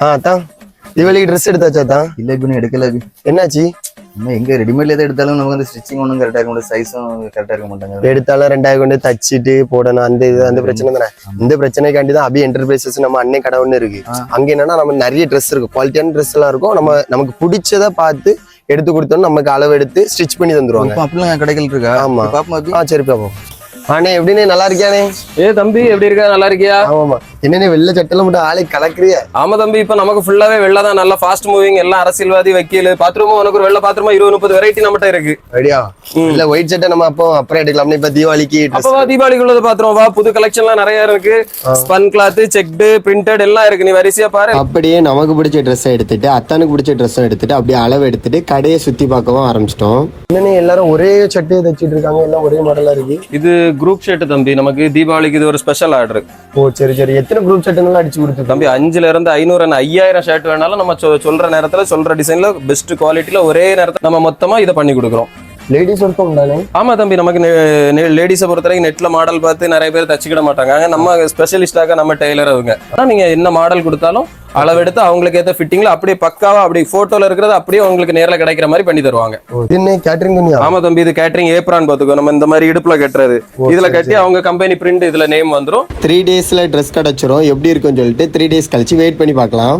அதான் தீபாவளிக்கு ட்ரெஸ் எடுத்தாச்சா தான்? இல்ல இப்ப எடுக்கல. என்னாச்சு? நம்ம எங்க ரெடிமேட்ல எதை எடுத்தாலும் நமக்கு வந்து ஸ்டிச்சிங் ஒன்றும் கரெக்டா இருக்க மாட்டேன், சைஸும் கரெக்டா இருக்க மாட்டாங்க. எடுத்தாலும் 2000 கொண்டு தச்சிட்டு போடணும், அந்த பிரச்சனை தானே. இந்த பிரச்சனைக்காண்டி தான் அபி என்டர்பிரைசஸ் நம்ம அன்னை கடை ஒண்ணு இருக்கு. அங்க என்னன்னா நம்ம நிறைய ட்ரெஸ் இருக்கும், குவாலிட்டியான ட்ரெஸ் எல்லாம் இருக்கும். நமக்கு பிடிச்சதை பார்த்து எடுத்து கொடுத்தோம், நமக்கு அளவு எடுத்து ஸ்டிச் பண்ணி தந்துருவாங்க. அப்படிலாம் கடைகள் இருக்கா? ஆமா பாப்பா. சரி பாப்போம். ஆனே எப்படின்னு நல்லா இருக்கியானே? தம்பி எப்படி இருக்க? நல்லா இருக்கியா? ஆமாமா. என்னன்னு வெள்ளை சட்டெல்லாம் மட்டும் ஆளை கலக்குறியா? ஆமா தம்பி, இப்ப நமக்கு ஃபுல்லாவே வெள்ளை தான், நல்லா ஃபாஸ்ட் மூவிங், எல்லாம் அரசியல்வாதி, வக்கீல், பாத்ரூமும் உனக்கு ஒரு வெள்ளை பாத்ரூமா 20-30 வெரைட்டி நம்மகிட்ட இருக்கு. ரெடியா? இல்ல ஒயிட் சட்டை நம்ம அப்புறம் எடுக்கலாம். இப்ப தீபாவளிக்கு தீபாவளிக்கு உள்ளது பாத்துருவோம் வா. புது கலெக்ஷன் எல்லாம் நிறைய இருக்கு. ஸ்பன் கிளாத், செக்டு, பிரிண்டட் எல்லாம் இருக்கு. நீ வரிசையா பாரு. அப்படியே நமக்கு பிடிச்ச ட்ரெஸ் எடுத்துட்டு அத்தானுக்கு பிடிச்ச ட்ரெஸ் எடுத்துட்டு அப்படியே அளவு எடுத்துட்டு கடையை சுத்தி பார்க்கவும் ஆரம்பிச்சிட்டோம். என்னன்னு எல்லாரும் ஒரே சட்டையை தச்சிட்டு இருக்காங்க, எல்லாம் ஒரே மாடலா இருக்கு. இது குரூப் ஷர்ட் தம்பி, நமக்கு தீபாவளிக்கு இது ஒரு ஸ்பெஷல் ஆர்டர். ஓ சரி சரி. எத்தனை குரூப் ஷர்ட்டுங்கெல்லாம் அடிச்சு கொடுத்து தம்பி? 5ல இருந்து 500 5000 ஷர்ட் வேணாலும் நம்ம சொல்ற நேரத்துல சொல்ற டிசைன்ல பெஸ்ட் குவாலிட்டியில ஒரே நேரத்துல நம்ம மொத்தமா இதை பண்ணி கொடுக்குறோம். லேடிஸ் ஒர்க்கும் உண்டானே? ஆமா தம்பி, நமக்கு லேடிஸை பொறுத்த வரைக்கும் நெட்ல மாடல் பார்த்து நிறைய பேர் தச்சுக்கிட மாட்டாங்க. நம்ம ஸ்பெஷலிஸ்டாக நம்ம டெய்லர் அவங்க. நீங்க என்ன மாடல் கொடுத்தாலும் அளவெடுத்து அவங்களுக்கு ஏற்ற ஃபிட்டிங்ல அப்படியே பக்காவா அப்படி போட்டோல இருக்கிறது அப்படியே உங்களுக்கு நேரில் கிடைக்கிற மாதிரி பண்ணி தருவாங்க. என்ன கேட்டரிங் பண்ணியா? ஆமா தம்பி, இது கேட்டரிங் ஏப்ரான் பாத்துக்கோ. நம்ம இந்த மாதிரி இடுப்புல கட்டுறது, இதுல கட்டி அவங்க கம்பெனி பிரிண்ட் இதுல நேம் வந்துரும். 3 daysல ட்ரெஸ் கிடைச்சிரும். எப்படி இருக்குன்னு சொல்லிட்டு 3 days கழிச்சு வெயிட் பண்ணி பார்க்கலாம்.